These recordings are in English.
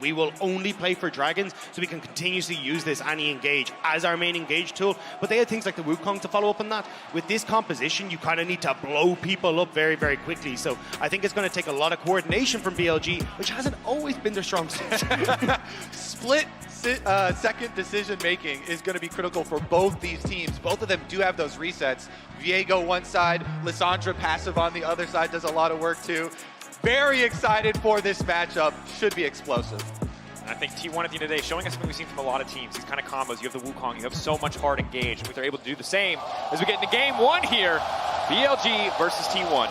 We will only play for dragons, so we can continuously use this anti-engage as our main engage tool. But they had things like the Wukong to follow up on that. With this composition, you kind of need to blow people up very, very quickly. So I think it's going to take a lot of coordination from BLG, which hasn't always been their strong suit. Split second decision making is going to be critical for both these teams. Both of them do have those resets. Viego one side, Lissandra passive on the other side does a lot of work too. Very excited for this matchup. Should be explosive. I think T1 at the end of the day showing us something we've seen from a lot of teams. These kind of combos. You have the Wukong. You have so much hard engage. But they're able to do the same as we get into game one here. BLG versus T1.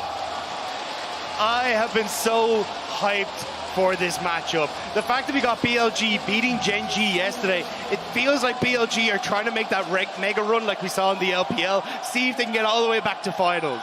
I have been so hyped for this matchup. The fact that we got BLG beating Gen G yesterday, it feels like BLG are trying to make that mega run like we saw in the LPL. See if they can get all the way back to finals.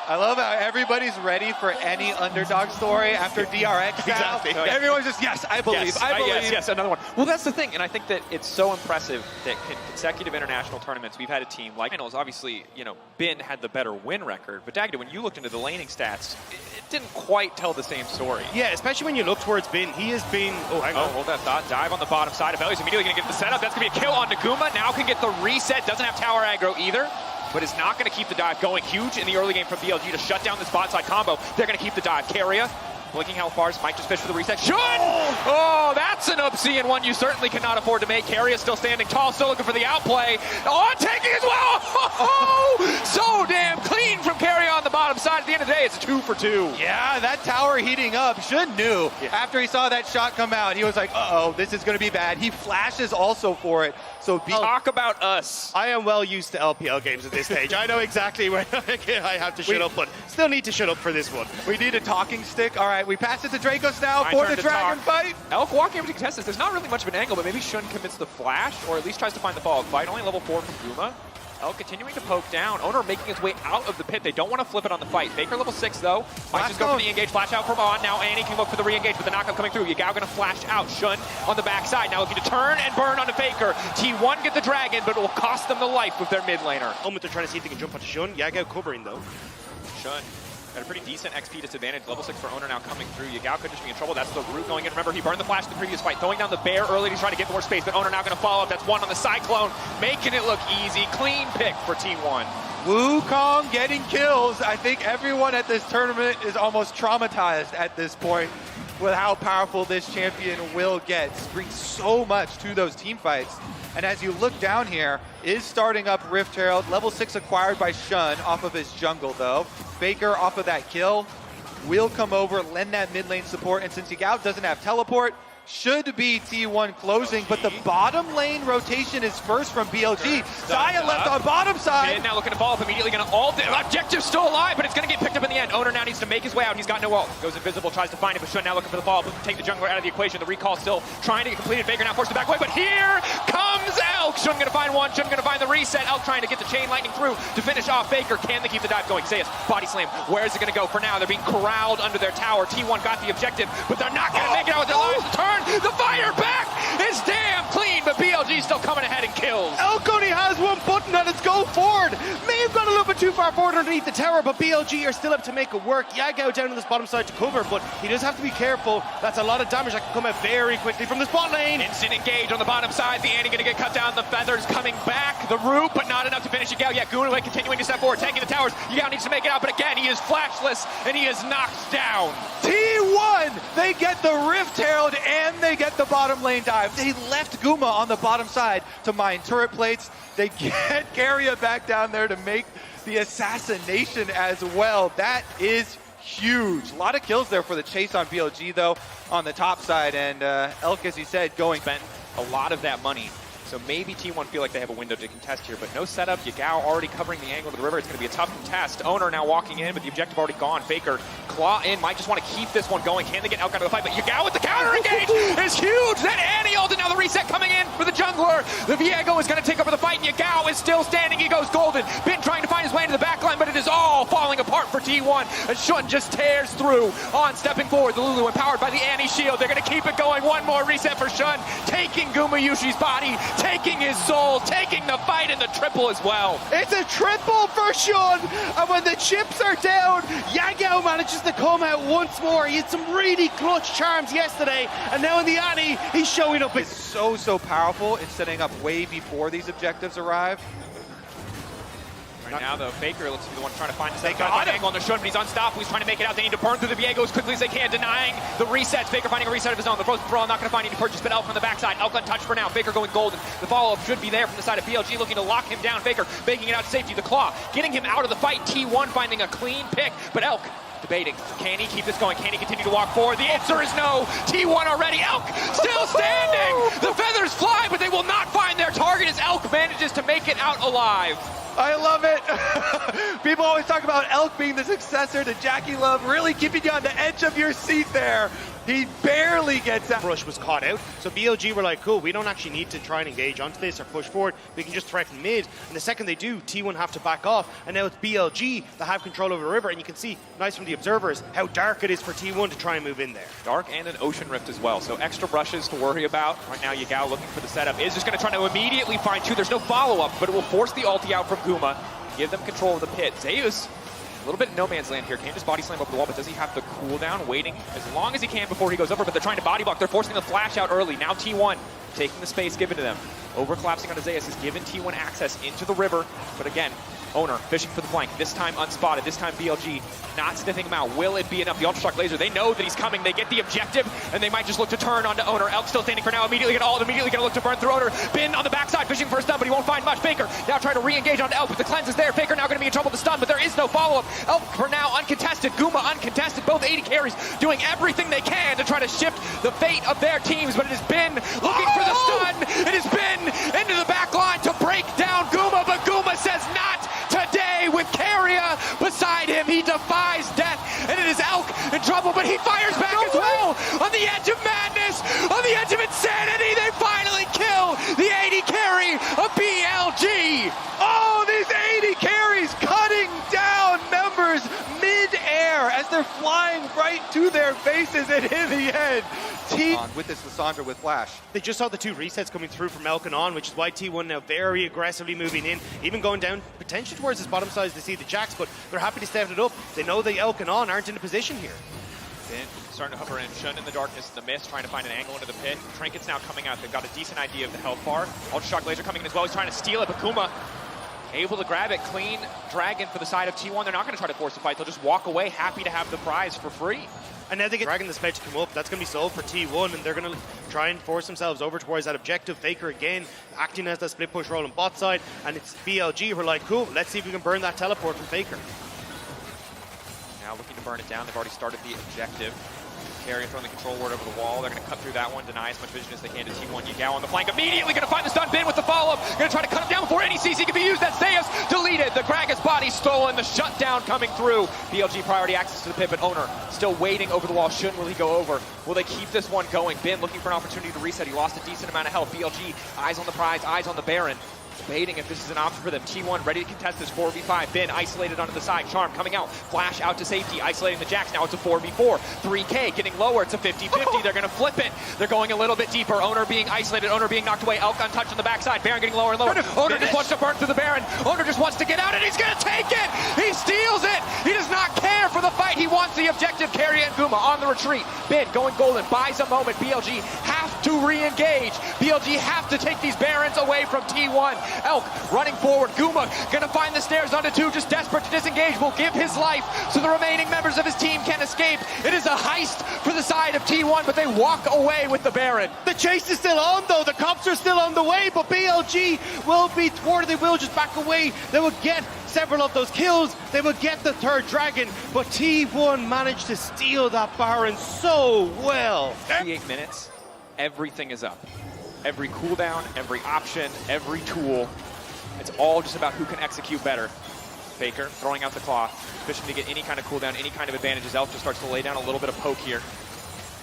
I love how everybody's ready for any underdog story after DRX now. Exactly. Everyone's just, yes, I believe, Yes, I believe. yes, another one. Well, that's the thing, and I think that it's so impressive that in consecutive international tournaments, we've had a team like finals. Obviously, you know, Bin had the better win record, but Dagda, when you looked into the laning stats, it didn't quite tell the same story. Yeah, especially when you look towards Bin. He has been... Oh, hang on. Hold that thought. Dive on the bottom side. Abeli's immediately going to get the setup. That's going to be a kill on Naguma. Now can get the reset. Doesn't have tower aggro either, but is not going to keep the dive going. Huge in the early game from BLG to shut down this bot side combo. They're going to keep the dive. Keria, blinking how far. Might just fish for the reset. Should! Oh, that's an oopsie and one you certainly cannot afford to make. Keria still standing tall, still looking for the outplay. Oh, taking as well! Oh, so damn clean from Keria on the bottom side. At the end of the day, it's a 2 for 2. Yeah, that tower heating up. Shun knew. Yeah. After he saw that shot come out, he was like, uh-oh, this is going to be bad. He flashes also for it. So talk about us. I am well used to LPL games at this stage. I know exactly where I have to shut up, but still need to shut up for this one. We need a talking stick. All right, we pass it to Dracos now for the dragon fight. Elk walking over to contest this. There's not really much of an angle, but maybe Shun commits the flash, or at least tries to find the follow-up fight. Only level 4 from Guma. Elk continuing to poke down. Owner making his way out of the pit. They don't want to flip it on the fight. Faker level 6 though. Might just go for the engage. Flash out from on. Now Annie can look for the re-engage with the knockup coming through. Yagao gonna flash out. Shun on the backside. Now looking to turn and burn onto Faker. T1 get the dragon, but it will cost them the life with their mid laner. Moment they're trying to see if they can jump onto Shun. Yagao covering though. Shun got a pretty decent XP disadvantage. Level 6 for Owner now coming through. Yagao could just be in trouble. That's the root going in. Remember, he burned the flash in the previous fight. Throwing down the bear early to try to get more space, but Owner now going to follow up. That's one on the Cyclone, making it look easy. Clean pick for T1. Wukong getting kills. I think everyone at this tournament is almost traumatized at this point with how powerful this champion will get. Brings so much to those team fights. And as you look down here, is starting up Rift Herald, level 6 acquired by Shun off of his jungle though. Faker off of that kill will come over, lend that mid lane support, and since Yagao doesn't have teleport, should be T1 closing, but the bottom lane rotation is first from BLG. Zaya left on bottom side. And now looking to follow up immediately, going to ult. Objective still alive, but it's going to get picked up in the end. Owner now needs to make his way out. He's got no ult. Goes invisible, tries to find it, but Shun now looking for the follow-up. Take the jungler out of the equation. The recall still trying to get completed. Faker now forced to back away, but here comes Elk. Shun going to find one. Shun going to find the reset. Elk trying to get the chain lightning through to finish off Faker. Can they keep the dive going? Sayas, body slam. Where is it going to go for now? They're being corralled under their tower. T1 got the objective, but they're not going to make it out with their lives. The turn, the fire back is damn clean, but BLG still coming ahead and kills. Elk only has one button and it's go forward. May have gone a little bit too far forward underneath the tower, but BLG are still able to make it work. Yagao down on this bottom side to cover, but he does have to be careful. That's a lot of damage that can come out very quickly from this bot lane. Instant engage on the bottom side. The Annie going to get cut down. The feathers coming back. The root, but not enough to finish Yagao. Yet Gunaway continuing to step forward, taking the towers. Yagao needs to make it out, but again, he is flashless and he is knocked down. T1, they get the Rift Herald and they get the bottom lane dive. They left Guma on the bottom side to mine turret plates. They get Keria back down there to make the assassination as well. That is huge. A lot of kills there for the chase on BLG though on the top side, and Elk, as he said, spent a lot of that money. So maybe T1 feel like they have a window to contest here, but no setup. Yagao already covering the angle to the river. It's going to be a tough contest. Owner now walking in, but the objective already gone. Faker claw in, might just want to keep this one going. Can they get Elk out of the fight? But Yagao with the counter engage is huge. That Annie ult, and now the reset coming in for the jungler. The Viego is going to take over the fight, and Yagao is still standing. He goes golden. Bin trying to find his way into the backline, but it is all falling apart. apart for T1 as Shun just tears through on stepping forward. The Lulu empowered by the Annie shield. They're going to keep it going. One more reset for Shun, taking Gumayushi's body, taking his soul, taking the fight in the triple as well. It's a triple for Shun, and when the chips are down, Yagao manages to come out once more. He had some really clutch charms yesterday, and now in the Annie, he's showing up. It's so powerful in setting up way before these objectives arrive. Right now, though, Faker looks to be the one trying to find the second angle on the Shun, but he's unstoppable. He's trying to make it out. They need to burn through the Viego as quickly as they can, denying the resets. Faker finding a reset of his own. The frozen brawl not going to find any purchase, but Elk on the backside. Elk untouched for now. Faker going golden. The follow-up should be there from the side of BLG, looking to lock him down. Faker making it out to safety. The claw getting him out of the fight. T1 finding a clean pick, but Elk debating. Can he keep this going? Can he continue to walk forward? The answer is no. T1 already. Elk still standing. The feathers fly, but they will not find their target as Elk manages to make it out alive. I love it. People always talk about Elk being the successor to Jackie Love, really keeping you on the edge of your seat there. He barely gets out. Rush was caught out, so BLG were like, cool, we don't actually need to try and engage onto this or push forward. We can just threaten mid, and the second they do, T1 have to back off, and now it's BLG that have control over the river, and you can see, nice from the observers, how dark it is for T1 to try and move in there. Dark and an Ocean Rift as well, so extra brushes to worry about. Right now, Yagao looking for the setup. Is just going to try to immediately find two. There's no follow-up, but it will force the ulti out from Guma, give them control of the pit. Zeus, a little bit in no man's land here. Can't just body slam over the wall, but does he have the cooldown waiting as long as he can before he goes over? But they're trying to body block. They're forcing the flash out early. Now T1 taking the space given to them. Over-collapsing on Zeus has given T1 access into the river. But again, Owner fishing for the flank. This time unspotted. This time BLG not sniffing him out. Will it be enough? The Ultra Shock Laser, they know that he's coming. They get the objective, and they might just look to turn onto Owner. Elk still standing for now. Immediately going to look to burn through Owner. Bin on the backside, fishing for a stun, but he won't find much. Faker now trying to re-engage onto Elk, but the cleanse is there. Faker now going to be in trouble with the stun, but there is no follow-up. Elk for now uncontested. Guma uncontested. Both 80 carries doing everything they can to try to shift the fate of their teams, but it has been looking for the stun. It has been into the back line to break down Guma, but Guma says not today with Carrier beside him. He defies death, and it is Elk in trouble, but he fires back as well. On the edge of madness, on the edge of insanity, they finally kill the 80 carry of BLG. Oh, these 80 carries cutting down members mid-air as they're flying right to their faces, and in the end, with this Lissandra with flash. They just saw the two resets coming through from Elk and On, which is why T1 now very aggressively moving in, even going down potentially towards his bottom side to see the Jacks, but they're happy to step it up. They know the Elk and On aren't in a position here. Bin starting to hover in, Shun in the darkness, the mist, trying to find an angle into the pit. Trinket's now coming out. They've got a decent idea of the health bar. Ultra Shock Laser coming in as well. He's trying to steal it, but Kuma able to grab it. Clean Dragon for the side of T1. They're not going to try to force the fight. They'll just walk away, happy to have the prize for free. And now they get Dragon the spec to come up. That's going to be sold for T1, and they're going to try and force themselves over towards that objective. Faker again, acting as that split push roll on bot side, and it's BLG who are like, cool, let's see if we can burn that teleport from Faker. Now looking to burn it down. They've already started the objective. Carrier throwing the control ward over the wall. They're going to cut through that one, deny as much vision as they can to T1. Yagao on the flank, immediately going to find the stun. Bin with the follow-up. Going to try to cut him down before any CC can be used. That's Zeus deleted. The Gragas body stolen. The shutdown coming through. BLG priority access to the pit, but Owner still waiting over the wall. Shun, will he go over? Will they keep this one going? Bin looking for an opportunity to reset. He lost a decent amount of health. BLG, eyes on the prize, eyes on the Baron. Debating if this is an option for them. T1 ready to contest this 4v5. Bin isolated onto the side. Charm coming out. Flash out to safety. Isolating the Jacks. Now it's a 4v4. 3K getting lower. It's a 50-50. They're going to flip it. They're going a little bit deeper. Owner being isolated. Owner being knocked away. Elk untouched on the backside. Baron getting lower and lower. Owner just wants to burn through the Baron. Owner just wants to get out, and he's going to take it. He steals it. He does not care for the fight. He wants the objective. Carrier and Guma on the retreat. Bin going golden. Buys a moment. BLG have to re-engage. BLG have to take these Barons away from T1. Elk running forward. Guma gonna find the stairs onto two, just desperate to disengage. Will give his life so the remaining members of his team can escape. It is a heist for the side of T1, but they walk away with the Baron. The chase is still on though. The cops are still on the way, but BLG will be thwarted. They will just back away. They will get several of those kills. They will get the third Dragon, but T1 managed to steal that Baron so well. 38 minutes, everything is up. Every cooldown, every option, every tool. It's all just about who can execute better. Faker throwing out the claw, fishing to get any kind of cooldown, any kind of advantages. Elk just starts to lay down a little bit of poke here.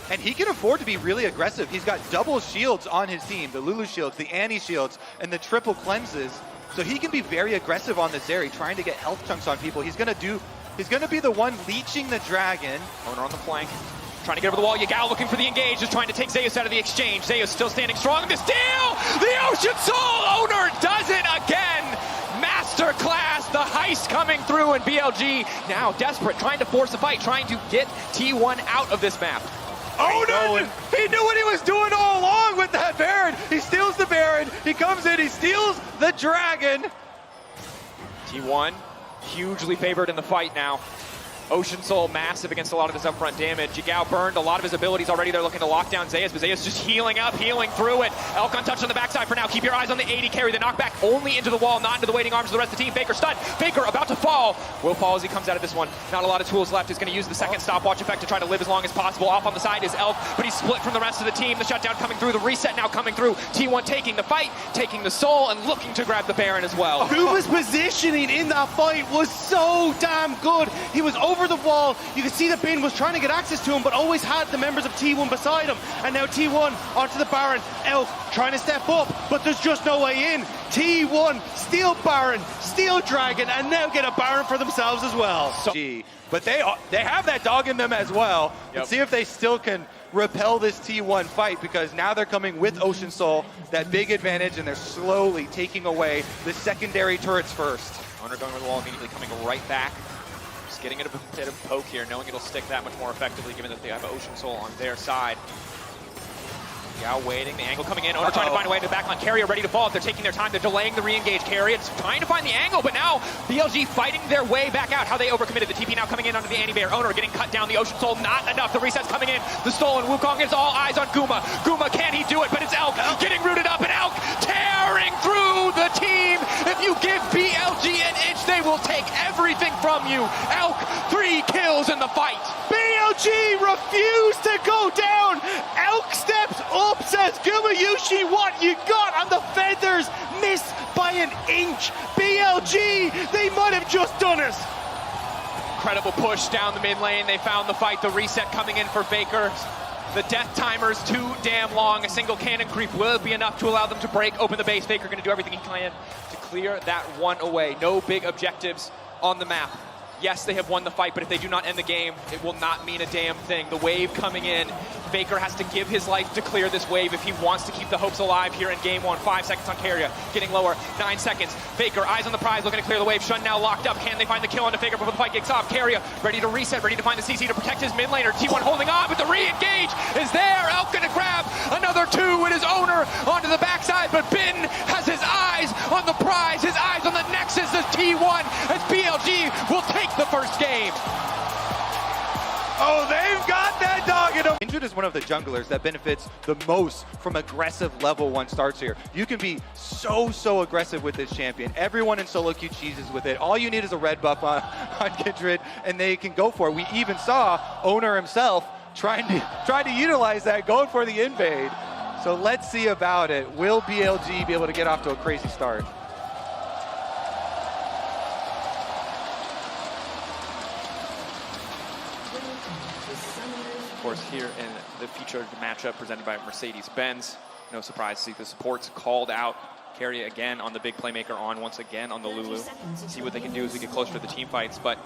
And he can afford to be really aggressive. He's got double shields on his team, the Lulu shields, the Annie shields, and the triple cleanses. So he can be very aggressive on this area, trying to get health chunks on people. He's going to do He's going to be the one leeching the dragon. Owner on the flank, trying to get over the wall. Yagao looking for the engage, just trying to take Zeus out of the exchange. Zeus still standing strong. The steal! The Ocean Soul! Owner does it again! Masterclass! The heist coming through, and BLG now desperate, trying to force a fight, trying to get T1 out of this map. Owner! He knew what he was doing all along with that Baron. He steals the Baron. He comes in. He steals the dragon. T1 hugely favored in the fight now. Ocean Soul massive against a lot of this upfront damage. Yagao burned a lot of his abilities already. They're looking to lock down Zeus, but Zeus just healing up, healing through it. Elk untouched on the backside for now. Keep your eyes on the 80 carry. The knockback only into the wall, not into the waiting arms of the rest of the team. Faker stunned. Faker about to fall. Will fall as he comes out of this one. Not a lot of tools left. He's going to use the second stopwatch effect to try to live as long as possible. Off on the side is Elk, but he's split from the rest of the team. The shutdown coming through. The reset now coming through. T1 taking the fight, taking the soul, and looking to grab the Baron as well. Kuma's positioning in that fight was so damn good. He was over the wall. You could see that Bin was trying to get access to him, but always had the members of T1 beside him. And now T1 onto the Baron. Elk trying to step up, but there's just no way in. T1 steal Baron, steal Dragon, and now get a Baron for themselves as well. But they have that dog in them as well. Yep. Let's see if they still can repel this T1 fight, because now they're coming with Ocean Soul, that big advantage, and they're slowly taking away the secondary turrets first. Owner going over the wall, immediately coming right back. Just getting it a bit of poke here, knowing it'll stick that much more effectively given that they have Ocean Soul on their side. Yao waiting, the angle coming in. Owner trying to find a way into the backline. Carrier ready to fall. They're taking their time. They're delaying the re-engage. Carrier trying to find the angle, but now BLG fighting their way back out. How they overcommitted. The TP now coming in under the anti-bear. Owner getting cut down. The Ocean Soul not enough. The reset's coming in. The stolen Wukong is all eyes on Guma. Guma, can he do it? But it's Elk getting rooted up, and Elk tearing through the team. If you give BLG an inch, they will take everything from you. Elk, 3 kills in the fight. BLG refused to go down. Elk steps up, says Gumayushi, what you got? And the feathers miss by an inch. BLG, they might have just done it. Incredible push down the mid lane. They found the fight. The reset coming in for Faker. The death timer's too damn long. A single cannon creep will be enough to allow them to break open the base. Faker going to do everything he can to clear that one away. No big objectives on the map. Yes, they have won the fight, but if they do not end the game, it will not mean a damn thing. The wave coming in. Faker has to give his life to clear this wave if he wants to keep the hopes alive here in game 1. 5 seconds on Carrier, getting lower. 9 seconds. Faker, eyes on the prize, looking to clear the wave. Shun now locked up. Can they find the kill onto Faker before the fight kicks off? Carrier ready to reset, ready to find the CC to protect his mid laner. T1 holding on, but the re-engage is there. Elk gonna grab another 2 with his owner onto the backside, but Bin has his eyes on the prize, his eyes on the nexus as T1, as BLG will take the first game. Oh, they've got that dog in them. Injured is one of the junglers that benefits the most from aggressive level 1 starts here. You can be so aggressive with this champion. Everyone in solo queue cheeses with it. All you need is a red buff on Kindred, and they can go for it. We even saw Owner himself trying to utilize that, going for the invade. So let's see about it. Will BLG be able to get off to a crazy start? Of course, here in the featured matchup presented by Mercedes-Benz, no surprise to see the supports called out. Carry again on the big playmaker on once again on the Lulu. See what they can do as we get closer to the team fights. But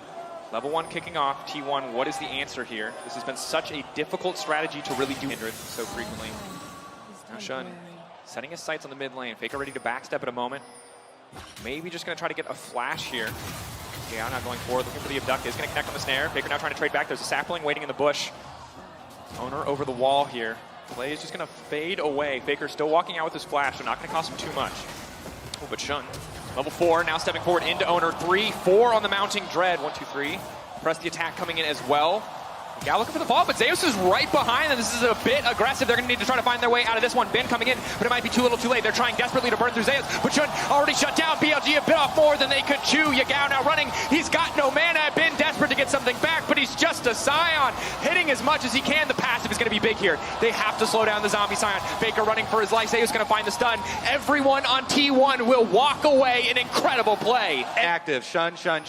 level 1 kicking off. T1, what is the answer here? This has been such a difficult strategy to really do Kindred so frequently. Now Shun setting his sights on the mid lane. Faker ready to backstep at a moment. Maybe just going to try to get a flash here. Yeah, not going forward, looking for the abduct. Is going to connect on the snare. Faker now trying to trade back. There's a sapling waiting in the bush. Owner over the wall here. Play is just going to fade away. Faker still walking out with his flash, so not going to cost him too much. Oh, but Shun, level 4, now stepping forward into Owner. 3, 4 on the mounting Dread. 1, 2, 3. Press the attack coming in as well. Gal looking for the fall, but Zeus is right behind them. This is a bit aggressive. They're going to need to try to find their way out of this one. Ben coming in, but it might be too little too late. They're trying desperately to burn through Zeus, but Shun already shut down. BLG a bit off more than they could chew. Yagao now running. He's got no mana. Ben desperate to get something back, but he's just a Scion. Hitting as much as he can. The passive is going to be big here. They have to slow down the zombie Scion. Baker running for his life. Zeus going to find the stun. Everyone on T1 will walk away. An incredible play. Active. Shun. Trying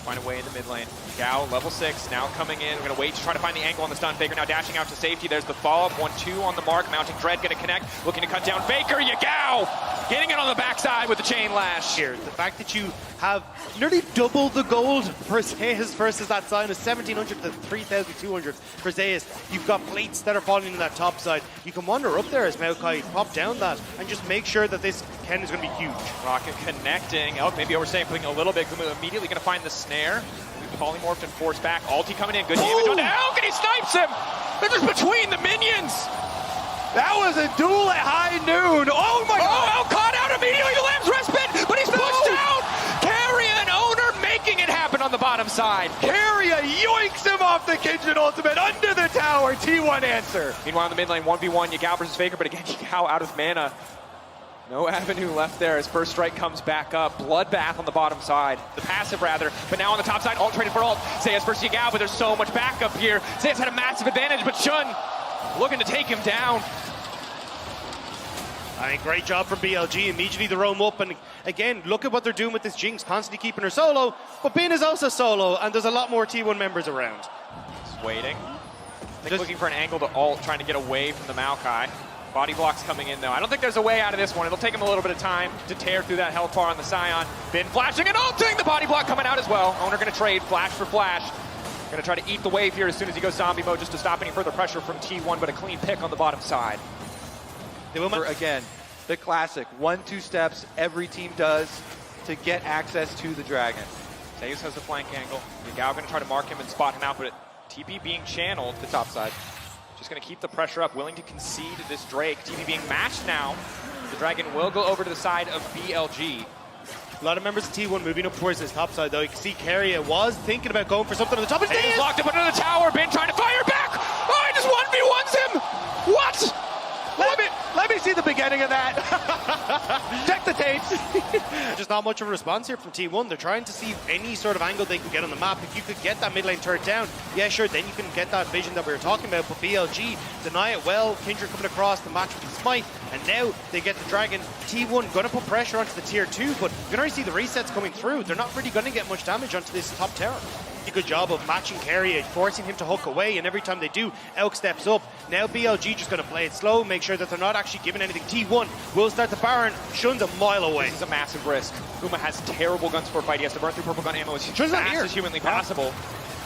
to find a way in the mid lane. Gao, level 6, now coming in. We're going to wait to try to find the angle on the stun. Faker now dashing out to safety. There's the follow-up. 1-2 on the mark. Mounting Dread going to connect. Looking to cut down Faker. Yagao getting it on the backside with the chain lash. Here, the fact that you have nearly double the gold for Zeus versus that sign of 1,700 to 3,200 for Zeus. You've got plates that are falling in that top side. You can wander up there as Maokai, pop down that, and just make sure that this Ken is going to be huge. Rocket Connecting. Oh, maybe overstaying, putting a little bit. Gumu immediately going to find the snare. Polymorphed and forced back. Ulti coming in. Good damage on Elk, and he snipes him. They're just between the minions. That was a duel at high noon. Oh my God. Oh, Elk caught out immediately. The Lamb's respite, but he's pushed out. Carry and Owner making it happen on the bottom side. Carrier yoinks him off the Kindred ultimate under the tower. T1 answer. Meanwhile, in the mid lane, 1v1, Yagao versus Faker, but again, Yagao out of mana. No avenue left there as first strike comes back up. Bloodbath on the bottom side. The passive, rather. But now on the top side, ult traded for ult. Zeus versus Yagao, but there's so much backup here. Zeus had a massive advantage, but Shun looking to take him down. I mean, great job from BLG. Immediately the roam up. And again, look at what they're doing with this Jinx. Constantly keeping her solo. But Bin is also solo, and there's a lot more T1 members around. Just waiting. Looking for an angle to ult, trying to get away from the Maokai. Body blocks coming in, though. I don't think there's a way out of this one. It'll take him a little bit of time to tear through that health bar on the Scion. Bin flashing and ulting. The body block coming out as well. Owner going to trade flash for flash. Going to try to eat the wave here as soon as he goes zombie mode just to stop any further pressure from T1, but a clean pick on the bottom side. Again, the classic 1-2 steps every team does to get access to the dragon. Zeus has the flank angle. Yagao going to try to mark him and spot him out, but TP being channeled to the top side. Just going to keep the pressure up, willing to concede this Drake. TP being matched now. The Dragon will go over to the side of BLG. A lot of members of T1 moving up towards this top side, though. You can see Carrier was thinking about going for something on the top. He's locked up under the tower. Bin trying to fire back. Oh, he just 1v1s him. What? Let me see the beginning of that. Check the tapes. Just not much of a response here from T1. They're trying to see any sort of angle they can get on the map. If you could get that mid lane turret down, yeah, sure, then you can get that vision that we were talking about. But BLG deny it well. Kindred coming across the match with the smite, and now they get the Dragon. T1 going to put pressure onto the tier 2, but you can already see the resets coming through. They're not really going to get much damage onto this top tower. A good job of matching Carrier, forcing him to hook away, and every time they do, Elk steps up. Now BLG just going to play it slow, make sure that they're not actually giving anything. T1 will start the Baron. Shun's a mile away. This is a massive risk. Uma has terrible guns for a fight. He has to burn through purple gun ammo as fast as humanly possible.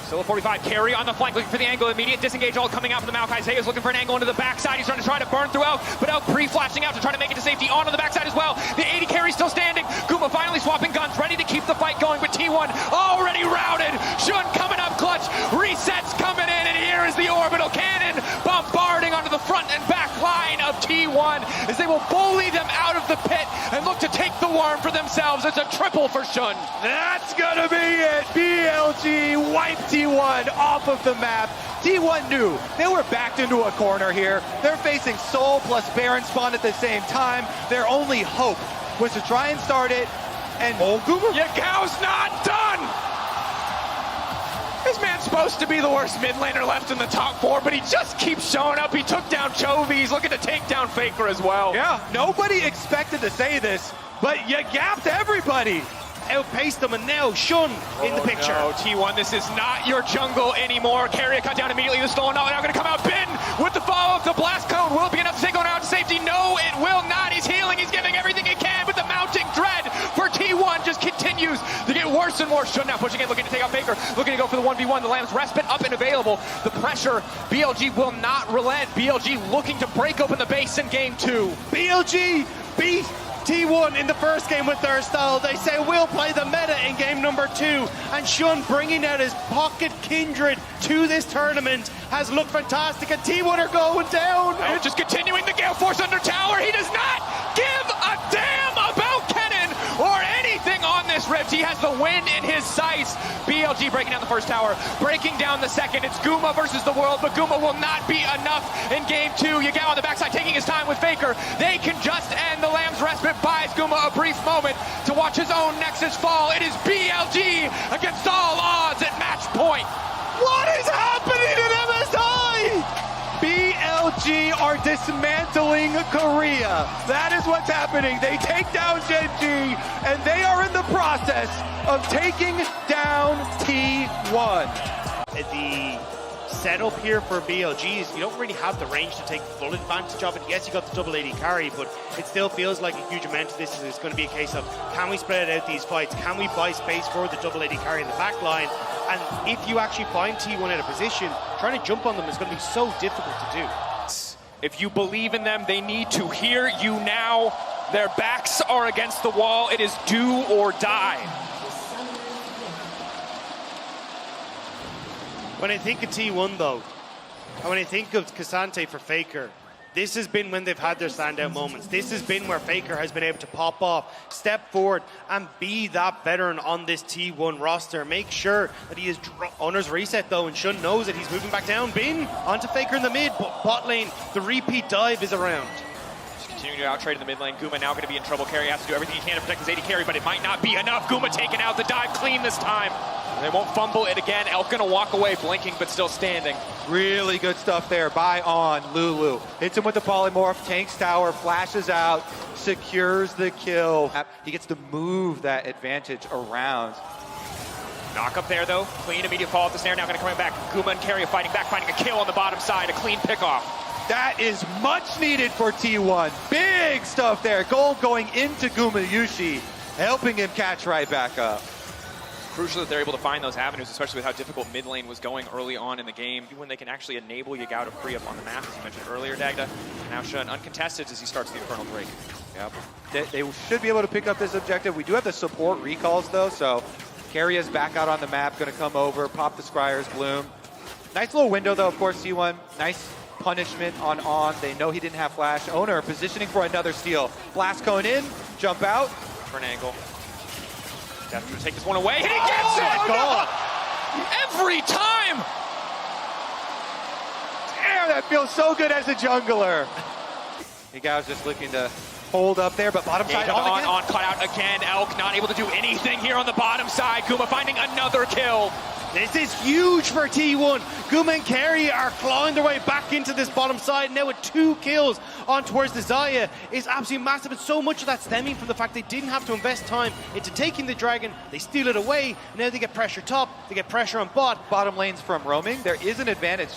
Still a 45. Carry on the flank, looking for the angle. Immediate disengage all coming out from the Maokai. Zeus looking for an angle into the backside. He's trying to burn through Elk, but Elk pre-flashing out to try to make it to safety. On the backside as well. The 80 carry still standing. Guma finally swapping guns, ready to keep the fight going, but T1 already routed. Shun coming up clutch. Resets coming in, and here is the orbital cannon bombarding onto the front and back line of T1 as they will bully them out of the pit and look to take the worm for themselves. It's a triple for Shun. That's gonna be it. BLG wiped T1 off of the map. T1 knew they were backed into a corner here. They're facing Soul plus Baron spawn at the same time. Their only hope was to try and start it, and Yagao's not done! This man's supposed to be the worst mid laner left in the top 4, but he just keeps showing up. He took down Chovy. He's looking to take down Faker as well. Yeah, nobody expected to say this, but you gapped everybody. Outpaced them, and now Shun in the picture. No, T1, this is not your jungle anymore. Carrier cut down immediately. The stolen now going to come out. Bin with the follow-up. The blast cone will be enough to take on out to safety. No, it will not. He's healing. He's giving everything he can, but the mounting dread for T1 just continues to get worse and worse. Shun now pushing in, looking to take out Faker, looking to go for the 1v1. The Lamb's respite up and available. The pressure, BLG will not relent. BLG looking to break open the base in game 2. BLG beat T1 in the first game with their style. They say we'll play the meta in game number 2, and Shun bringing out his pocket Kindred to this tournament has looked fantastic, and T1 are going down. And just continuing the Gale Force under tower. He does not give a damn about Kennen or anything on this rift. He has the wind in his sights. BLG breaking down the first tower, breaking down the second. It's Guma versus the world, but Guma will not be enough in game 2. Yagao on the backside taking his time with Faker. They can just end. The Lamb's respite buys Guma a brief moment to watch his own Nexus fall. It is BLG against all odds at match point. What is happening in MSI? BLG are dismantling Korea. That is what's happening. They take down Gen G, and they are in the process of taking down T1. The setup here for BLG is you don't really have the range to take full advantage of it. Yes, you got the double AD carry, but it still feels like a huge amount of this is going to be a case of, can we spread out these fights? Can we buy space for the double AD carry in the back line? And if you actually find T1 out of position, trying to jump on them is going to be so difficult to do. If you believe in them, they need to hear you now. Their backs are against the wall. It is do or die. When I think of T1 though, and when I think of Cassante for Faker, this has been when they've had their standout moments. This has been where Faker has been able to pop off, step forward, and be that veteran on this T1 roster. Make sure that he is Owner's reset though, and Shun knows that he's moving back down. Bin onto Faker in the mid, but bot lane, the repeat dive is around. Just continuing to outtrade in the mid lane. Guma now going to be in trouble. Carry has to do everything he can to protect his AD carry, but it might not be enough. Guma taking out the dive clean this time. They won't fumble it again. Elk gonna walk away, blinking, but still standing. Really good stuff there by On Lulu. Hits him with the polymorph, tanks tower, flashes out, secures the kill. He gets to move that advantage around. Knock up there though. Clean immediate fall at the snare. Now gonna come back. Guma and Carry fighting back, finding a kill on the bottom side. A clean pickoff. That is much needed for T1. Big stuff there. Gold going into Guma Yushi, helping him catch right back up. Crucial that they're able to find those avenues, especially with how difficult mid lane was going early on in the game. When they can actually enable Yagao to free up on the map, as you mentioned earlier, Dagda. Now Shun uncontested as he starts the Infernal Break. Yep. They should be able to pick up this objective. We do have the support recalls though, so Carry is back out on the map, going to come over, pop the Scryer's Bloom. Nice little window though, of course, T1. Nice punishment on. They know he didn't have flash. Owner positioning for another steal. Blast cone in, jump out. For an angle. Death to take this one away, and he gets it! God. Every time! Damn, that feels so good as a jungler. Yagao's just looking to hold up there, but bottom side on cut out again. Elk not able to do anything here on the bottom side. Guma finding another kill. This is huge for T1. Guma and Carey are clawing their way back into this bottom side now with 2 kills on towards the Xayah. Is absolutely massive, and so much of that stemming from the fact they didn't have to invest time into taking the dragon. They steal it away, and now they get pressure top, they get pressure on bot. Bottom lanes from roaming. There is an advantage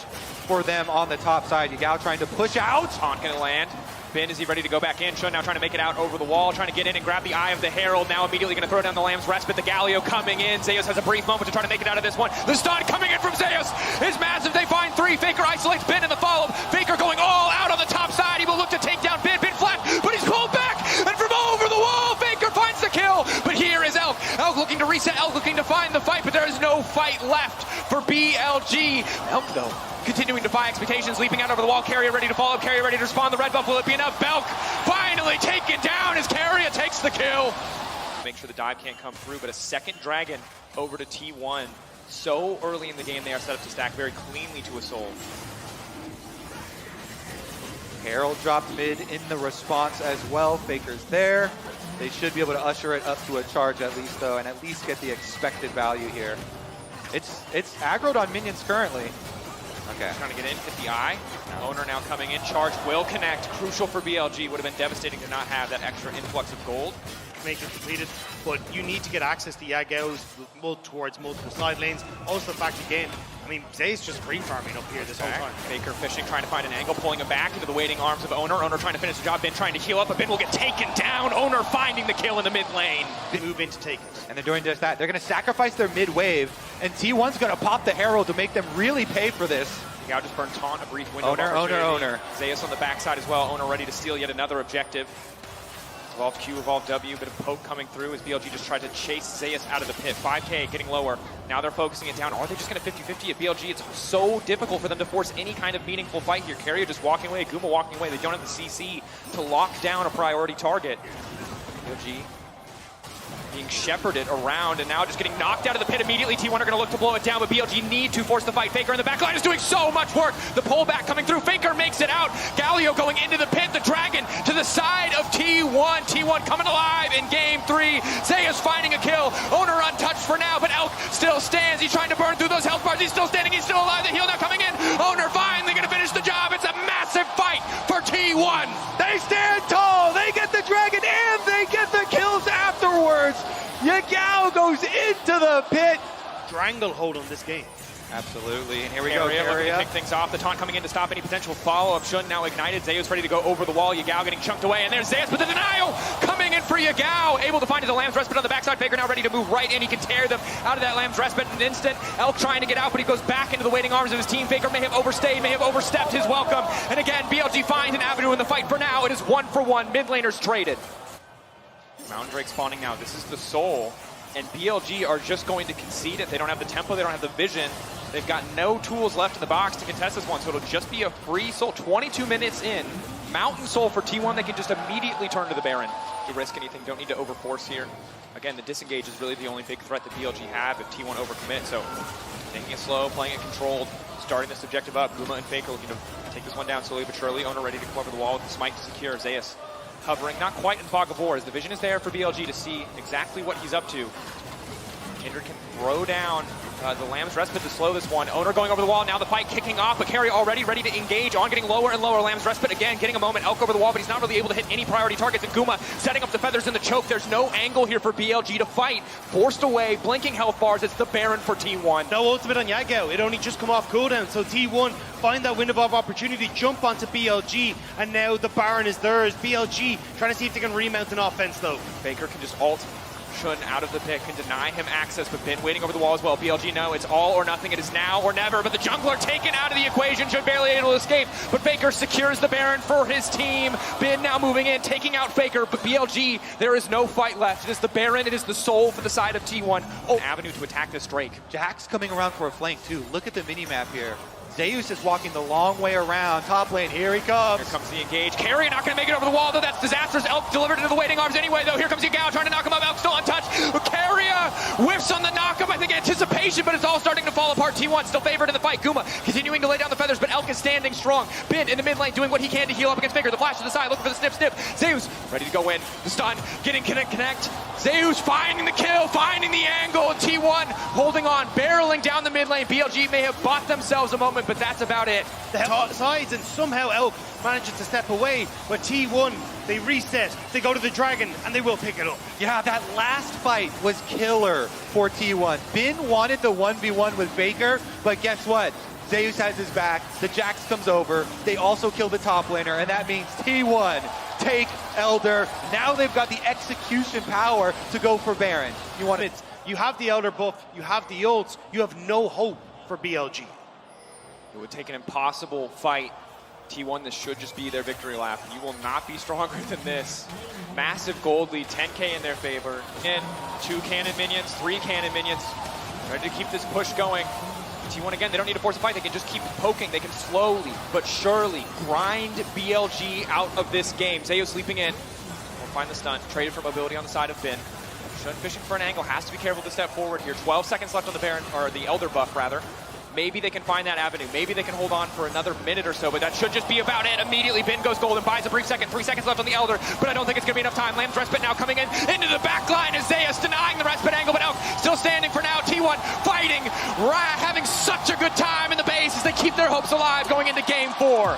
for them on the top side. Yagao trying to push out. Taunt gonna land. Bin, is he ready to go back in? Shun now trying to make it out over the wall, trying to get in and grab the Eye of the Herald. Now immediately going to throw down the Lamb's Respite. The Galio coming in. Zeus has a brief moment to try to make it out of this one. The stun coming in from Zeus is massive. They find 3. Faker isolates Bin in the follow-up. Faker going all out on the top side. He will look to take down Bin. Bin flat, but he's pulled back. And from over the wall, Faker finds the kill. But here is Elk. Elk looking to reset. Elk looking to find the fight, but there is no fight left for BLG. Elk, though, continuing to defy expectations, leaping out over the wall. Carrier ready to follow, Carrier ready to respond. The red buff, will it be enough? Belk finally taken down as Carrier takes the kill. Make sure the dive can't come through, but a second dragon over to T1. So early in the game, they are set up to stack very cleanly to a soul. Herald dropped mid in the response as well. Faker's there. They should be able to usher it up to a charge at least though, and at least get the expected value here. It's aggroed on minions currently. Okay. Trying to get in, hit the eye. Owner now coming in, charge will connect. Crucial for BLG, would have been devastating to not have that extra influx of gold. Make it completed, but you need to get access to Yagao's towards multiple side lanes. Also the fact again, I mean, Zay's just free farming up here this whole time. Faker fishing, trying to find an angle, pulling him back into the waiting arms of Owner. Owner trying to finish the job, Bin trying to heal up, but Bin will get taken down. Owner finding the kill in the mid lane. Move in to take it. And they're doing just that. They're going to sacrifice their mid wave, and T1's going to pop the Herald to make them really pay for this. Yagao just burned Taunt, a brief window. Owner. Zeus on the backside as well. Owner ready to steal yet another objective. Evolve Q, Evolve W, bit of poke coming through as BLG just tried to chase Zeus out of the pit. 5K getting lower. Now they're focusing it down. Are they just going to 50-50 at BLG? It's so difficult for them to force any kind of meaningful fight here. Carrier just walking away, Guma walking away. They don't have the CC to lock down a priority target. BLG being shepherded around and now just getting knocked out of the pit immediately. T1 are going to look to blow it down, but BLG need to force the fight. Faker in the back line is doing so much work. The pullback coming through. Faker makes it out. Galio going into the pit. The Dragon to the side of T1. T1 coming alive in game 3. Zeus finding a kill. Owner untouched for now, but Elk still stands. He's trying to burn through those health bars. He's still standing. He's still alive. The heal now coming in. Owner finally going to finish the job. It's a massive fight for T1. They stand tall. They get the Dragon and they get the kills afterwards. Yagao Gao goes into the pit. Stranglehold on this game. Absolutely, and here we go, Carrier looking to Carrier. pick things off. The taunt coming in to stop any potential follow-up. Shun now ignited. Zeus ready to go over the wall. Yagao getting chunked away, and there's Zeus with the denial coming in for Yagao. Able to find the Lamb's Respite on the backside. Faker now ready to move right in. He can tear them out of that Lamb's Respite in an instant. Elk trying to get out, but he goes back into the waiting arms of his team. Faker may have overstayed, may have overstepped his welcome. And again, BLG finds an avenue in the fight. For now, it is 1-for-1. Mid laners traded. Mountain Drake spawning now. This is the Soul. And BLG are just going to concede it. They don't have the tempo, they don't have the vision. They've got no tools left in the box to contest this one, so it'll just be a free Soul. 22 minutes in. Mountain Soul for T1, they can just immediately turn to the Baron to risk anything. Don't need to overforce here. Again, the disengage is really the only big threat that BLG have if T1 overcommit, so taking it slow, playing it controlled, starting this objective up. Guma and Faker looking to take this one down slowly but surely. Owner ready to come over the wall with the smite to secure. Zeus hovering, not quite in fog of war, as the vision is there for BLG to see exactly what he's up to. Kindred can throw down the Lamb's Respite to slow this one. Owner going over the wall, now the fight kicking off, but Carry already ready to engage on, getting lower and lower. Lamb's Respite again, getting a moment. Elk over the wall, but he's not really able to hit any priority targets. And Guma setting up the feathers in the choke. There's no angle here for BLG to fight. Forced away, blinking health bars. It's the Baron for T1. No ultimate on Yagao. It only just come off cooldown, so T1 find that window of opportunity, jump onto BLG, and now the Baron is theirs. BLG trying to see if they can remount an offense, though. Faker can just ult Shun out of the pit, can deny him access, but Bin waiting over the wall as well. BLG no, it's all or nothing. It is now or never, but the jungler taken out of the equation. Shun barely able to escape, but Faker secures the Baron for his team. Bin now moving in, taking out Faker, but BLG, there is no fight left. It is the Baron, it is the Soul for the side of T1. Oh, avenue to attack this Drake. Jack's coming around for a flank too. Look at the mini-map here. Zeus is walking the long way around. Top lane, here he comes. Here comes the engage. Carry not going to make it over the wall, though. That's disastrous. Elk delivered into the waiting arms anyway, though. Here comes Yagao trying to knock him up. Elk still untouched. Carrier whiffs on the knockup. I think anticipation, but it's all starting to fall apart. T1 still favored in the fight. Guma continuing to lay down the feathers, but Elk is standing strong. Bin in the mid lane doing what he can to heal up against Faker. The flash to the side, looking for the snip. Zeus ready to go in. The stun, getting connect. Zeus finding the kill, finding the angle. T1 holding on, barreling down the mid lane. BLG may have bought themselves a moment, but that's about it. The sides, and somehow Elk manages to step away, but T1, they reset, they go to the Dragon, and they will pick it up. Yeah, that last fight was killer for T1. Bin wanted the 1v1 with Faker, but guess what? Zeus has his back, the Jax comes over, they also kill the top laner, and that means T1 take Elder. Now they've got the execution power to go for Baron. You have the Elder buff, you have the ults, you have no hope for BLG. It would take an impossible fight. T1, this should just be their victory lap. You will not be stronger than this. Massive gold lead, 10k in their favor. And 2 cannon minions, 3 cannon minions. Ready to keep this push going. T1 again, they don't need to force a fight. They can just keep poking. They can slowly but surely grind BLG out of this game. Zeus sleeping in. We'll find the stun. Traded for mobility on the side of Bin. Shun fishing for an angle. Has to be careful to step forward here. 12 seconds left on the Baron, or the Elder buff rather. Maybe they can find that avenue. Maybe they can hold on for another minute or so, but that should just be about it. Immediately, Bin goes gold and buys a brief second. 3 seconds left on the Elder, but I don't think it's going to be enough time. Lamb's Respite now coming in into the back line as Zeus denying the Respite angle, but Elk still standing for now. T1 fighting, having such a good time in the base as they keep their hopes alive going into game 4.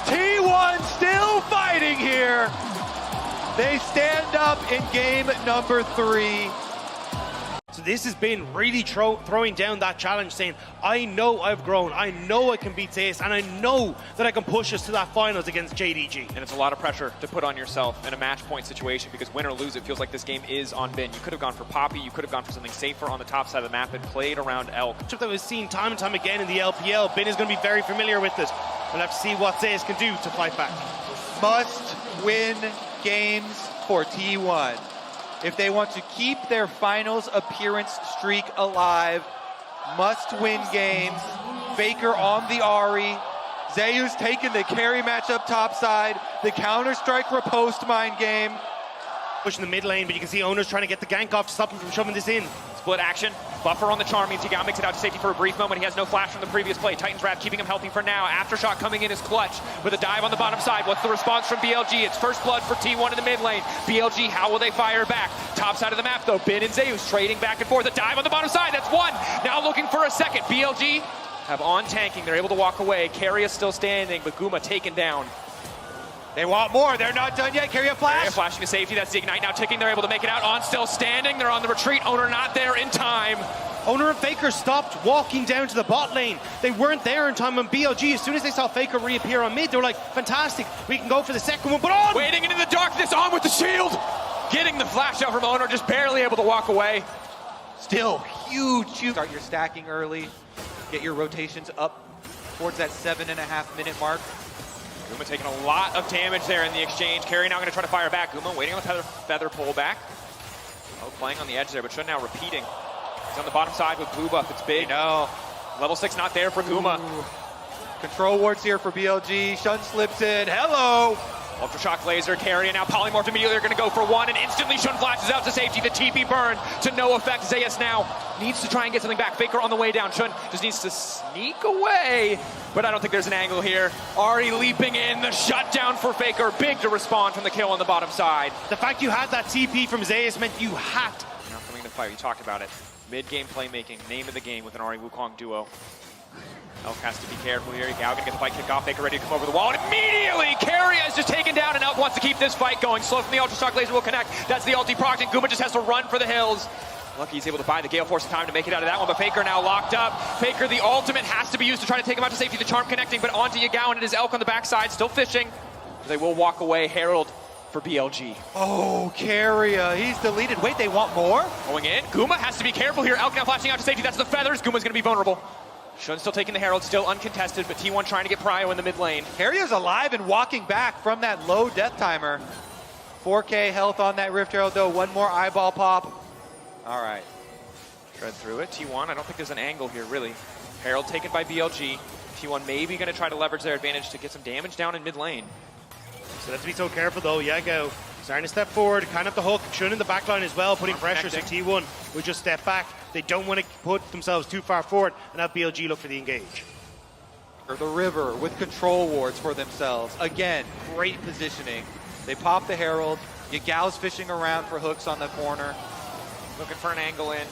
T1 still fighting here. They stand up in game number 3. So this has been really throwing down that challenge, saying, I know I've grown, I know I can beat Zeus, and I know that I can push us to that finals against JDG. And it's a lot of pressure to put on yourself in a match point situation, because win or lose, it feels like this game is on Bin. You could have gone for Poppy, you could have gone for something safer on the top side of the map and played around Elk. Matchup that we've seen time and time again in the LPL. Bin is going to be very familiar with it. We'll have to see what Zeus can do to fight back. Must win games for T1. If they want to keep their finals appearance streak alive, must win games. Faker on the Ahri. Zeus taking the carry matchup topside. The Counter-Strike riposte mind game. Pushing the mid lane, but you can see Owner's trying to get the gank off to stop him from shoving this in. Split action. Buffer on the charm means Yagao makes it out to safety for a brief moment. He has no flash from the previous play. Titan's Wrath keeping him healthy for now. Aftershock coming in is clutch with a dive on the bottom side. What's the response from BLG? It's first blood for T1 in the mid lane. BLG, how will they fire back? Top side of the map though, Bin and Zeus trading back and forth. A dive on the bottom side, that's one. Now looking for a second. BLG have on tanking, they're able to walk away. Carry is still standing, but Guma taken down. They want more. They're not done yet. Carry a flash. Carry flashing to safety. That's the Ignite now ticking. They're able to make it out. On still standing. They're on the retreat. Owner not there in time. Owner and Faker stopped walking down to the bot lane. They weren't there in time when BLG, as soon as they saw Faker reappear on mid, they were like, fantastic, we can go for the second one, but on! Waiting into the darkness, on with the shield! Getting the flash out from Owner, just barely able to walk away. Still huge. Start your stacking early. Get your rotations up towards that 7.5 minute mark. Guma taking a lot of damage there in the exchange. Carry now going to try to fire back. Guma waiting on the feather pull back. Oh, playing on the edge there, but Shun now repeating. He's on the bottom side with blue buff. It's big. No. Level 6 not there for Guma. Control wards here for BLG. Shun slips in. Hello. Ultra Shock Laser, Carry, and now Polymorph immediately. They're going to go for one, and instantly Shun flashes out to safety. The TP burn to no effect. Zayas now needs to try and get something back. Faker on the way down. Shun just needs to sneak away, but I don't think there's an angle here. Ari leaping in, the shutdown for Faker. Big to respond from the kill on the bottom side. The fact you had that TP from Zayas meant you had. Not coming to fight, we talked about it. Mid-game playmaking, name of the game with an Ari Wukong duo. Elk has to be careful here. Yagao gonna get the fight kicked off. Faker ready to come over the wall. And immediately, Carry is just taken down, and Elk wants to keep this fight going. Slow from the Ultra Shock Laser will connect. That's the ulti proc, and Guma just has to run for the hills. Lucky he's able to buy the Gale Force time to make it out of that one, but Faker now locked up. Faker, the ultimate has to be used to try to take him out to safety. The charm connecting, but onto Yagao, and it is Elk on the backside, still fishing. They will walk away. Herald for BLG. Oh, Carrier, he's deleted. Wait, they want more? Going in, Guma has to be careful here. Elk now flashing out to safety. That's the feathers. Guma's gonna be vulnerable. Shun still taking the Herald, still uncontested, but T1 trying to get Prio in the mid lane. Carrier's alive and walking back from that low death timer. 4K health on that Rift Herald though. One more eyeball pop. All right. Tread through it. T1, I don't think there's an angle here, really. Herald taken by BLG. T1 maybe going to try to leverage their advantage to get some damage down in mid lane. So that's to be so careful though. Yago starting to step forward, kind of the hook. Shun in the back line as well, putting pressure, so T1 will just step back. They don't want to put themselves too far forward and have BLG look for the engage. Or the river with control wards for themselves. Again, great positioning. They pop the Herald. Yagao's fishing around for hooks on the corner. Looking for an angle in.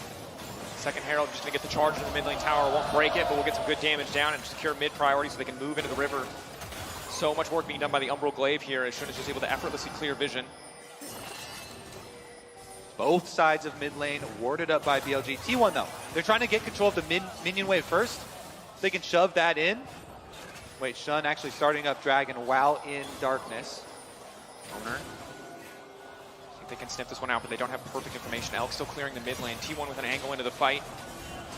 Second Herald just going to get the charge in the mid lane tower. Won't break it, but we'll get some good damage down and secure mid priority so they can move into the river. So much work being done by the Umbral Glaive here as Shun is just able to effortlessly clear vision. Both sides of mid lane warded up by BLG. T1 though, they're trying to get control of the minion wave first. They can shove that in. Wait, Shun actually starting up Dragon while in darkness. Owner. I think they can sniff this one out, but they don't have perfect information. Elk still clearing the mid lane. T1 with an angle into the fight.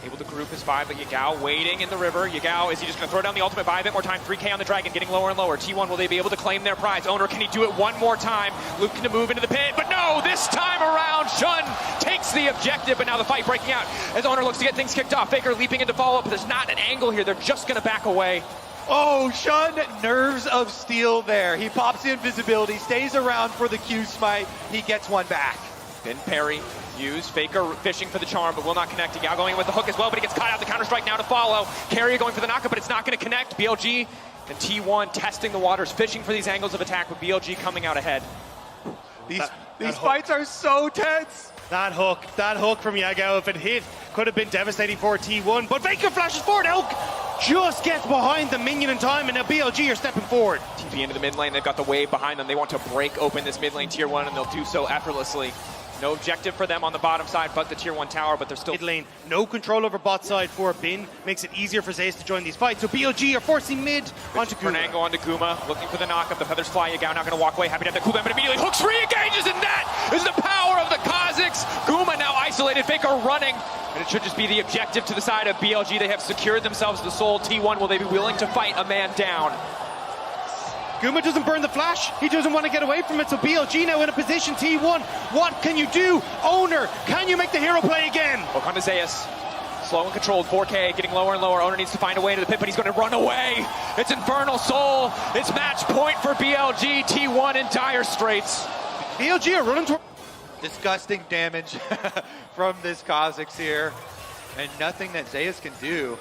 Able to group his 5, but Yagao waiting in the river. Yagao, is he just going to throw down the ultimate, buy a bit more time? 3K on the Dragon, getting lower and lower. T1, will they be able to claim their prize? Owner, can he do it one more time? Looking to move into the pit, but no, this time around, Shun takes the objective, but now the fight breaking out as Owner looks to get things kicked off. Faker leaping into follow-up, but there's not an angle here. They're just going to back away. Oh, Shun, nerves of steel there. He pops the invisibility, stays around for the Q smite. He gets one back. Then parry, use, Faker fishing for the charm, but will not connect. Yagao going in with the hook as well, but he gets caught out. The counter-strike now to follow. Carrier going for the knockup, but it's not going to connect. BLG and T1 testing the waters, fishing for these angles of attack with BLG coming out ahead. These fights are so tense. That hook from Yagao, if it hit, could have been devastating for T1, but Faker flashes forward. Elk just gets behind the minion in time, and now BLG are stepping forward. TP into the mid lane, they've got the wave behind them. They want to break open this mid lane tier 1, and they'll do so effortlessly. No objective for them on the bottom side, but the tier 1 tower, but they're still... Mid lane, no control over bot side for Bin, makes it easier for Zayas to join these fights, so BLG are forcing mid onto Guma. Fernango onto Guma, looking for the knockup, the feathers fly, Yagao not going to walk away, happy to have the cooldown, but immediately hooks, re-engages, and that is the power of the Kazakhs! Guma now isolated, Faker running, and it should just be the objective to the side of BLG. They have secured themselves the soul. T1, will they be willing to fight a man down? Guma doesn't burn the flash. He doesn't want to get away from it, so BLG now in a position. T1, what can you do? Owner, can you make the hero play again? Hook onto Zayas. Slow and controlled, 4K, getting lower and lower. Owner needs to find a way into the pit, but he's going to run away. It's Infernal Soul. It's match point for BLG. T1 in dire straits. BLG are running toward... Disgusting damage from this Kazakhs here. And nothing that Zayas can do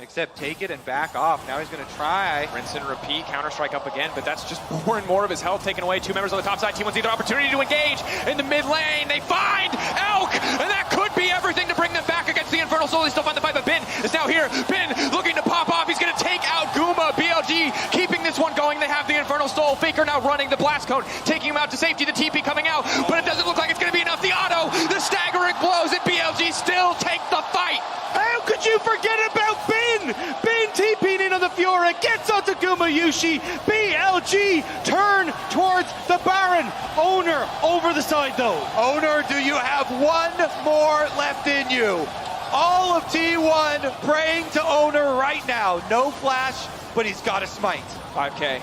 except take it and back off. Now he's going to try. Rinse and repeat, counter-strike up again, but that's just more and more of his health taken away. 2 members on the top side. T1 see their opportunity to engage in the mid lane. They find Elk, and that could be everything to bring them back against the Infernal Soul. They still find the fight, but Bin is now here. Bin looking to pop off. He's going to take out Guma. BLG BLG keeping this one going. They have the Infernal Soul. Faker now running the Blast Cone, taking him out to safety. The TP coming out, but it doesn't look like it's going to be enough. The auto, the staggering blows, and BLG still take the fight. How could you forget about Bin? Bin TP'ing in on the Fiora, gets onto Gumayushi. BLG turn towards the Baron. Owner over the side though. Owner, do you have one more left in you? All of T1 praying to Owner right now. No flash, but he's got a smite. 5K.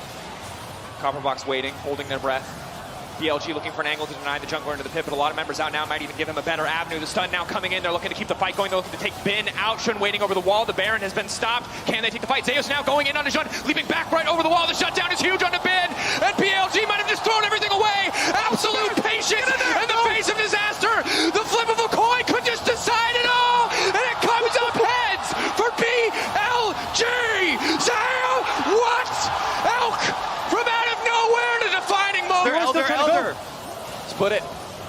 Copperbox waiting, holding their breath. BLG looking for an angle to deny the jungler into the pit, but a lot of members out now might even give him a better avenue. The stun now coming in. They're looking to keep the fight going. They're looking to take Bin out. Shun waiting over the wall. The Baron has been stopped. Can they take the fight? Zeus now going in onto Shun, leaping back right over the wall. The shutdown is huge onto Bin, and BLG might have just thrown everything away. Absolute patience in the face of disaster. The flip of a coin could just decide it all, and it comes up heads for BLG. Zaya, what? Elk from out of nowhere to defining moment. Elder. Split it.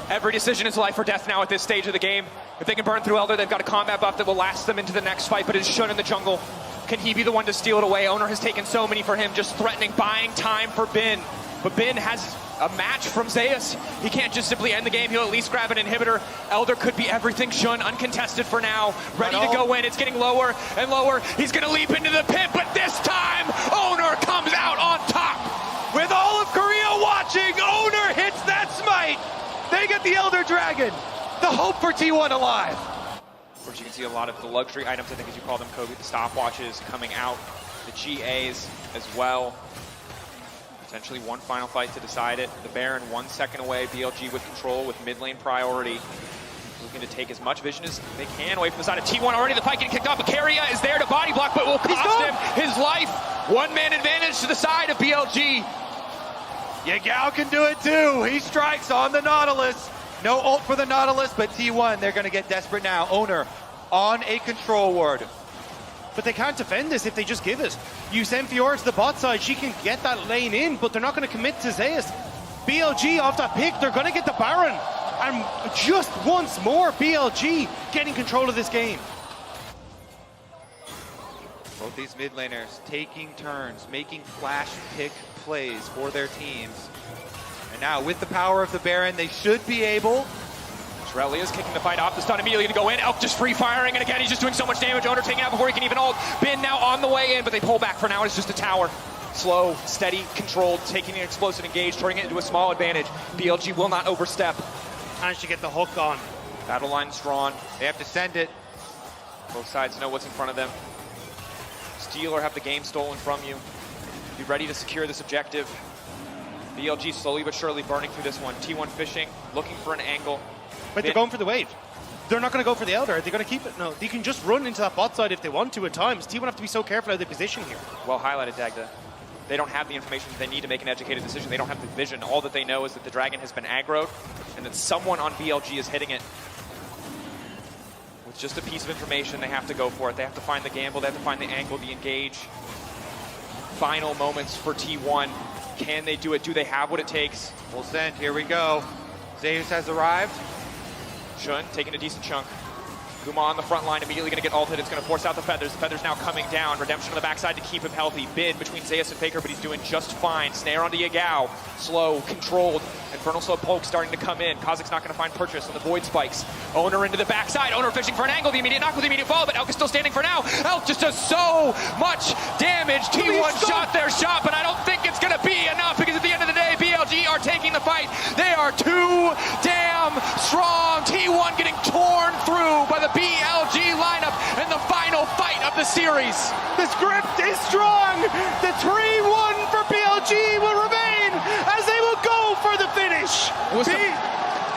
Every decision is life or death now at this stage of the game. If they can burn through Elder, they've got a combat buff that will last them into the next fight, but it's Shun in the jungle. Can he be the one to steal it away? Owner has taken so many for him, just threatening, buying time for Bin. But Bin has a match from Zeus. He can't just simply end the game. He'll at least grab an inhibitor. Elder could be everything. Shun uncontested for now. Ready to go in. It's getting lower and lower. He's going to leap into the pit, but this time, Owner comes out on top. With all of Korea watching, Owner hits that smite. They get the Elder Dragon. The hope for T1 alive. Of course, you can see a lot of the luxury items, I think as you call them, Kobe, the stopwatches coming out, the GAs as well. Potentially one final fight to decide it. The Baron 1 second away, BLG with control with mid lane priority. Looking to take as much vision as they can away from the side of T1 already. The fight getting kicked off. Ikaria is there to body block, but will cost him his life. One-man advantage to the side of BLG. Yagao can do it too. He strikes on the Nautilus. No ult for the Nautilus, but T1, they're going to get desperate now. Owner on a control ward. But they can't defend this if they just give it. You send Fiora to the bot side, she can get that lane in, but they're not going to commit to Zeus. BLG off that pick, they're going to get the Baron. And just once more, BLG getting control of this game. Both these mid laners taking turns, making flash pick plays for their teams. And now with the power of the Baron, they should be able. Shirelli is kicking the fight off. The stun immediately to go in. Elk just free firing, and again, he's just doing so much damage. Owner taking out before he can even ult. Bin now on the way in, but they pull back for now. It's just a tower. Slow, steady, controlled, taking an explosive engage, turning it into a small advantage. BLG will not overstep. Managed to get the hook on. Battle line's drawn. They have to send it. Both sides know what's in front of them. Steal or have the game stolen from you. Be ready to secure this objective. BLG slowly but surely burning through this one. T1 fishing, looking for an angle. But they're going for the wave. They're not going to go for the Elder. They're going to keep it. No, they can just run into that bot side if they want to at times. T1 have to be so careful how they position here. Well highlighted, Dagda. They don't have the information that they need to make an educated decision. They don't have the vision. All that they know is that the dragon has been aggroed and that someone on BLG is hitting it. With just a piece of information, they have to go for it. They have to find the gamble. They have to find the angle, the engage. Final moments for T1. Can they do it? Do they have what it takes? We'll send. Here we go. Zeus has arrived. Shun taking a decent chunk. Kuma on the front line, immediately going to get ulted. It's going to force out the Feathers. The Feathers now coming down. Redemption on the backside to keep him healthy. Bin between Zeus and Faker, but he's doing just fine. Snare onto Yagao. Slow, controlled. Infernal Slow Poke starting to come in. Kha'Zix's not going to find purchase on the Void Spikes. Owner into the backside. Owner fishing for an angle. The immediate knock with the immediate follow, but Elk is still standing for now. Elk just does so much damage. T1 shot their shot, but I don't think it's going to be enough because at the end of the day, BLG are taking the fight. They are too damn strong. T1 getting torn through by the BLG lineup in the final fight of the series. The script is strong. The 3-1 for BLG will remain as they will go for the finish.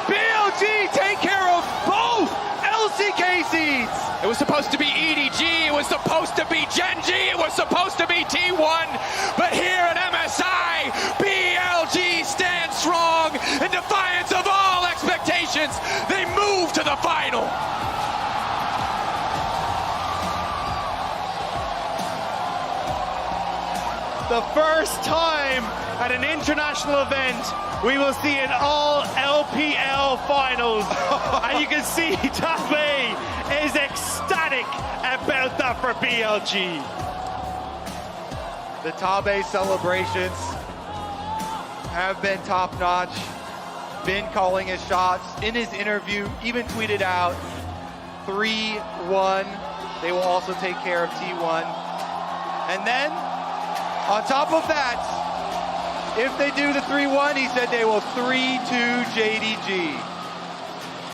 BLG take care of both LCK seeds. It was supposed to be EDG. It was supposed to be Gen.G. It was supposed to be T1. But here at MSI, BLG stands strong in defiance of all expectations. They move to the final. The first time at an international event we will see an all LPL finals. And you can see Tabe is ecstatic about that for BLG. The Tabe celebrations have been top-notch. Been calling his shots. In his interview, even tweeted out 3-1. They will also take care of T1. And then, on top of that, if they do the 3-1, he said they will 3-2 JDG.